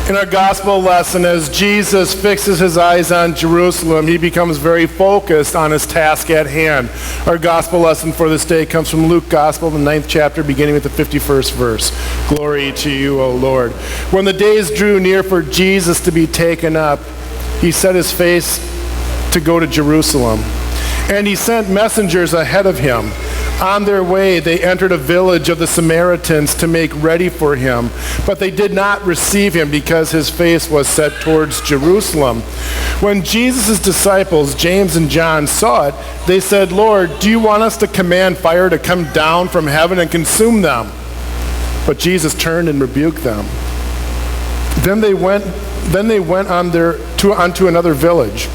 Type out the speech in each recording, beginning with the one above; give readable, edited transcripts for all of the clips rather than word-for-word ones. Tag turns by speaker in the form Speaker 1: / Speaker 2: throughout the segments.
Speaker 1: In our gospel lesson, as Jesus fixes his eyes on Jerusalem, he becomes very focused on his task at hand. Our gospel lesson for this day comes from Luke Gospel, the 9th chapter, beginning with the 51st verse. Glory to you, O Lord. When the days drew near for Jesus to be taken up, he set his face to go to Jerusalem. And he sent messengers ahead of him. On their way, they entered a village of the Samaritans to make ready for him. But they did not receive him because his face was set towards Jerusalem. When Jesus' disciples, James and John, saw it, they said, "Lord, do you want us to command fire to come down from heaven and consume them?" But Jesus turned and rebuked them. Then they went onto another village.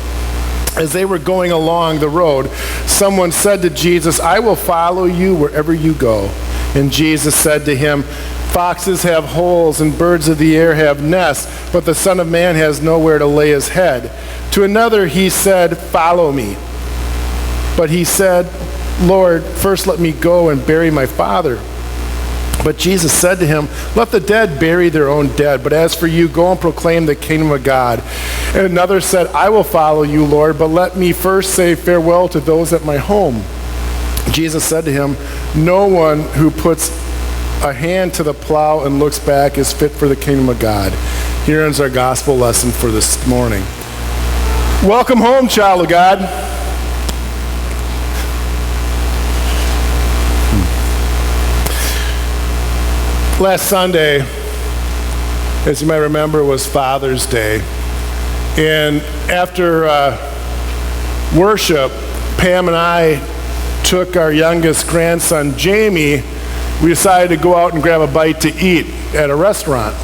Speaker 1: As they were going along the road, someone said to Jesus, "I will follow you wherever you go." And Jesus said to him, "Foxes have holes and birds of the air have nests, but the Son of Man has nowhere to lay his head." To another he said, "Follow me." But he said, "Lord, first let me go and bury my father." But Jesus said to him, "Let the dead bury their own dead, but as for you, go and proclaim the kingdom of God." And another said, "I will follow you, Lord, but let me first say farewell to those at my home." Jesus said to him, "No one who puts a hand to the plow and looks back is fit for the kingdom of God." Here ends our gospel lesson for this morning. Welcome home, child of God. Last Sunday, as you might remember, was Father's Day. And after worship, Pam and I took our youngest grandson, Jamie. We decided to go out and grab a bite to eat at a restaurant.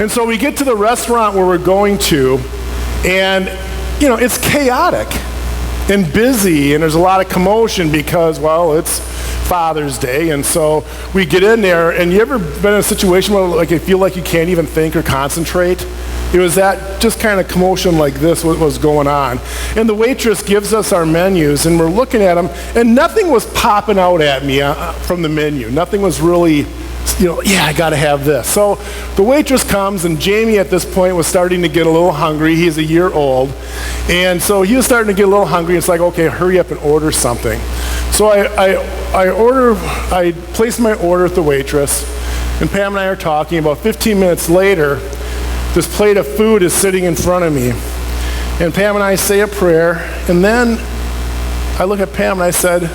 Speaker 1: And so we get to the restaurant where we're going to, and, it's chaotic and busy, and there's a lot of commotion because, well, it's Father's Day. And so we get in there, and you ever been in a situation where you feel like you can't even think or concentrate? It was that just kind of commotion like this what was going on. And the waitress gives us our menus, and we're looking at them, and nothing was popping out at me from the menu. Nothing was really, I got to have this. So the waitress comes, and Jamie at this point was starting to get a little hungry. He's a year old. And so he was starting to get a little hungry. It's like, okay, hurry up and order something. So I placed my order at the waitress, and Pam and I are talking. About 15 minutes later, this plate of food is sitting in front of me. And Pam and I say a prayer, and then I look at Pam and I said,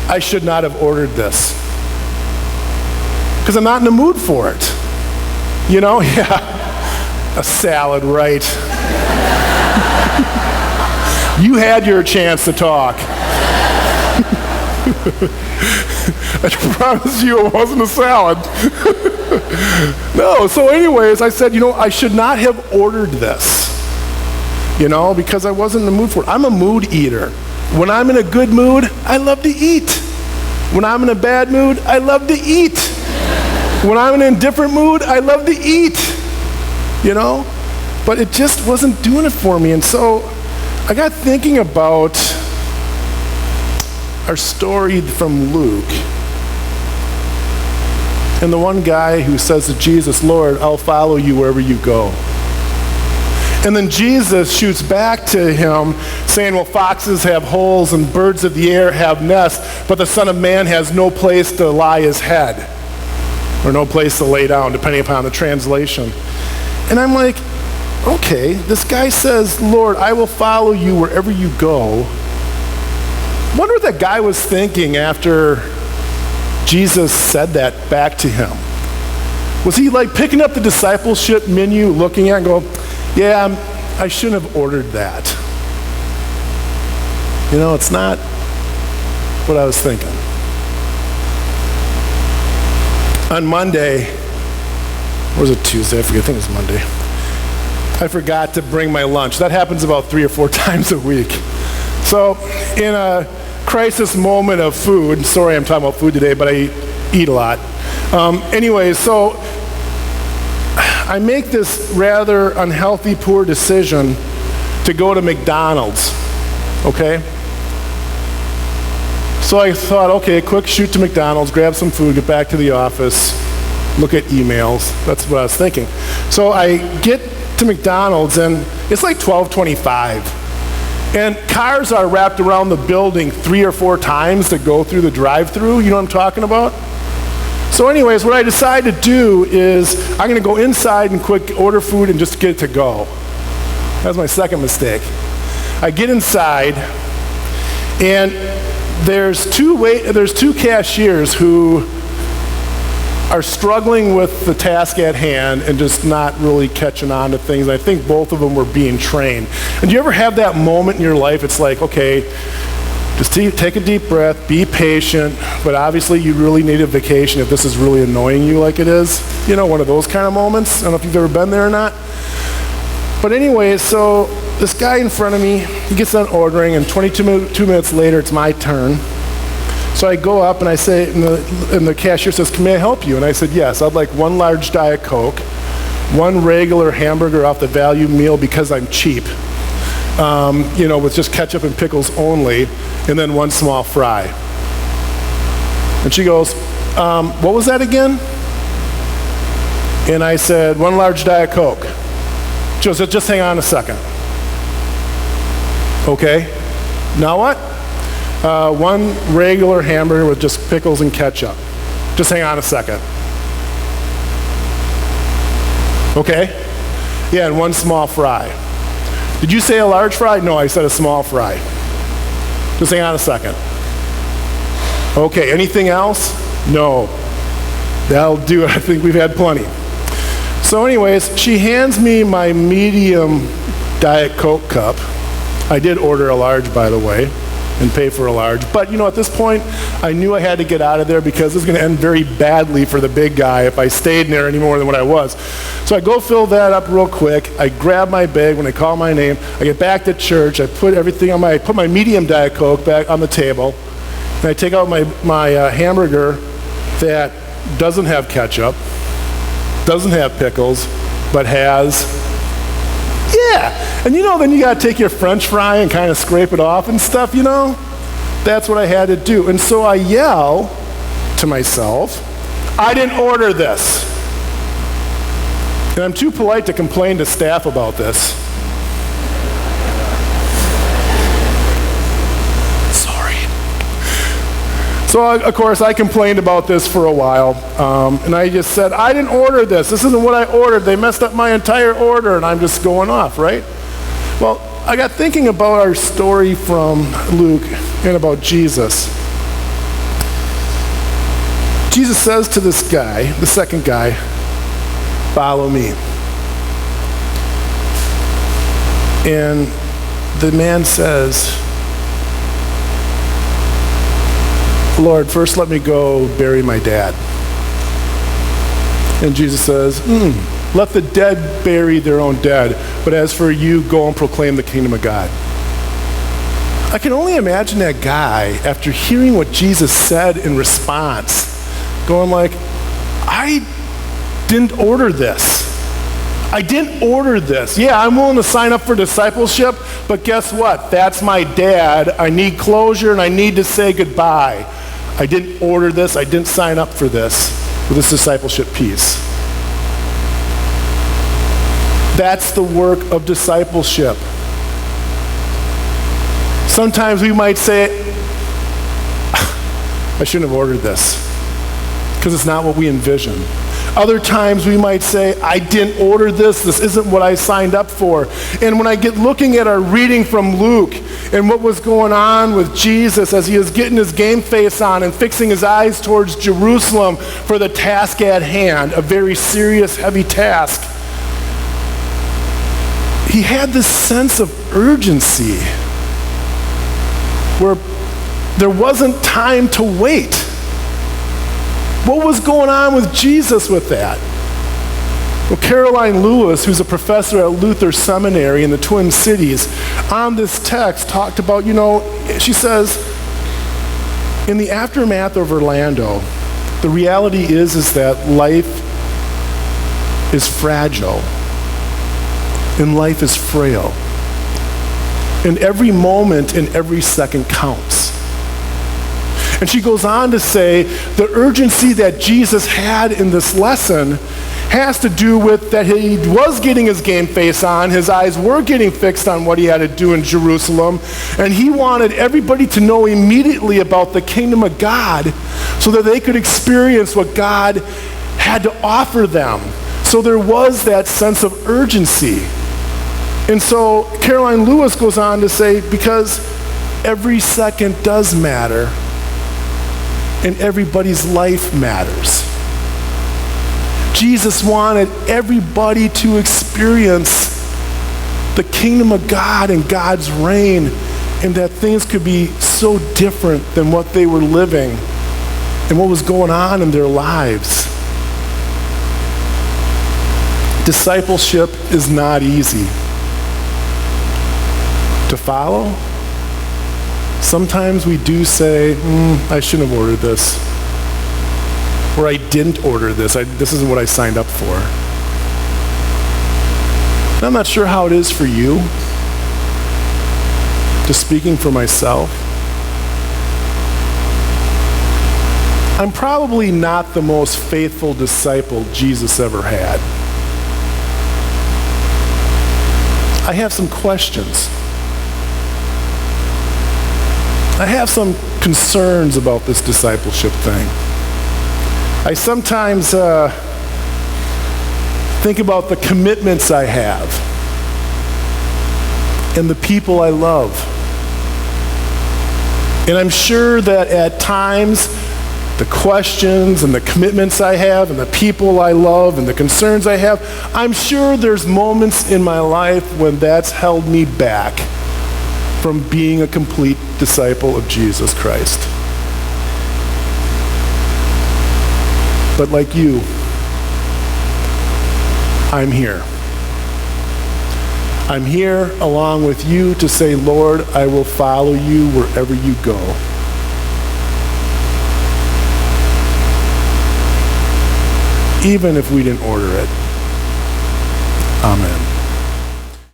Speaker 1: "I should not have ordered this. Because I'm not in the mood for it." Yeah, a salad, right. You had your chance to talk. I promise you it wasn't a salad. No, so anyways, I said, I should not have ordered this, because I wasn't in the mood for it. I'm a mood eater. When I'm in a good mood, I love to eat. When I'm in a bad mood, I love to eat. When I'm in a different mood, I love to eat, But it just wasn't doing it for me. And so I got thinking about our story from Luke, and the one guy who says to Jesus, "Lord, I'll follow you wherever you go." And then Jesus shoots back to him saying, "Well, foxes have holes and birds of the air have nests, but the Son of Man has no place to lie his head," or no place to lay down, depending upon the translation. And I'm like, okay, this guy says, "Lord, I will follow you wherever you go." Wonder what that guy was thinking after Jesus said that back to him. Was he picking up the discipleship menu, looking at it and going, "Yeah, I shouldn't have ordered that. It's not what I was thinking." On Monday, or was it Tuesday? I forget, I think it was Monday. I forgot to bring my lunch. That happens about 3 or 4 times a week. So in a crisis moment of food, sorry I'm talking about food today, but I eat a lot. Anyway, so I make this rather unhealthy, poor decision to go to McDonald's, okay? So I thought, okay, quick shoot to McDonald's, grab some food, get back to the office, look at emails. That's what I was thinking. So I get to McDonald's, and it's like 12:25. And cars are wrapped around the building 3 or 4 times to go through the drive-thru. You know what I'm talking about? So anyways, what I decide to do is I'm going to go inside and quick order food and just get it to go. That's my second mistake. I get inside, and there's two cashiers who are struggling with the task at hand and just not really catching on to things. I think both of them were being trained. And do you ever have that moment in your life, it's like, okay, just take a deep breath, be patient, but obviously you really need a vacation if this is really annoying you like it is. You know, one of those kind of moments. I don't know if you've ever been there or not. But anyway, so this guy in front of me, he gets done ordering, and 22 minutes later, it's my turn. So I go up and I say, and the cashier says, "May I help you?" And I said, "Yes, I'd like 1 large Diet Coke, 1 regular hamburger off the value meal because I'm cheap, with just ketchup and pickles only, and then 1 small fry." And she goes, "What was that again?" And I said, 1 large Diet Coke. She goes, "Just hang on a second." Okay, now what? 1 regular hamburger with just pickles and ketchup. Just hang on a second. Okay? Yeah, and 1 small fry. Did you say a large fry? No, I said a small fry. Just hang on a second. Okay, anything else? No. That'll do it. I think we've had plenty. So anyways, she hands me my medium Diet Coke cup. I did order a large, by the way, and pay for a large. But at this point, I knew I had to get out of there because it was going to end very badly for the big guy if I stayed in there any more than what I was. So I go fill that up real quick. I grab my bag when I call my name. I get back to church. I put everything on I put my medium Diet Coke back on the table. And I take out my hamburger that doesn't have ketchup, doesn't have pickles, but has, and then you got to take your French fry and kind of scrape it off and stuff, That's what I had to do. And so I yell to myself, "I didn't order this." And I'm too polite to complain to staff about this. Sorry. So, of course, I complained about this for a while. And I just said, "I didn't order this. This isn't what I ordered. They messed up my entire order." And I'm just going off, right? Well, I got thinking about our story from Luke and about Jesus. Jesus says to this guy, the second guy, "Follow me." And the man says, "Lord, first let me go bury my dad." And Jesus says, "Let the dead bury their own dead, but as for you, go and proclaim the kingdom of God." I can only imagine that guy, after hearing what Jesus said in response, going like, "I didn't order this. I didn't order this. Yeah, I'm willing to sign up for discipleship, but guess what? That's my dad. I need closure and I need to say goodbye. I didn't order this. I didn't sign up for this discipleship piece." That's the work of discipleship. Sometimes we might say, "I shouldn't have ordered this," because it's not what we envisioned. Other times we might say, "I didn't order this. This isn't what I signed up for." And when I get looking at our reading from Luke and what was going on with Jesus as he was getting his game face on and fixing his eyes towards Jerusalem for the task at hand, a very serious, heavy task, he had this sense of urgency where there wasn't time to wait. What was going on with Jesus with that? Well, Caroline Lewis, who's a professor at Luther Seminary in the Twin Cities, on this text talked about, she says, in the aftermath of Orlando, the reality is that life is fragile and life is frail. And every moment and every second counts. And she goes on to say the urgency that Jesus had in this lesson has to do with that he was getting his game face on. His eyes were getting fixed on what he had to do in Jerusalem. And he wanted everybody to know immediately about the kingdom of God so that they could experience what God had to offer them. So there was that sense of urgency. And so Caroline Lewis goes on to say, because every second does matter and everybody's life matters. Jesus wanted everybody to experience the kingdom of God and God's reign, and that things could be so different than what they were living and what was going on in their lives. Discipleship is not easy to follow. Sometimes we do say, I shouldn't have ordered this. Or I didn't order this. This isn't what I signed up for. And I'm not sure how it is for you. Just speaking for myself. I'm probably not the most faithful disciple Jesus ever had. I have some questions. I have some concerns about this discipleship thing. I sometimes think about the commitments I have and the people I love. And I'm sure that at times, the questions and the commitments I have and the people I love and the concerns I have, I'm sure there's moments in my life when that's held me back from being a complete disciple of Jesus Christ. But like you, I'm here. I'm here along with you to say, Lord, I will follow you wherever you go. Even if we didn't order it. Amen.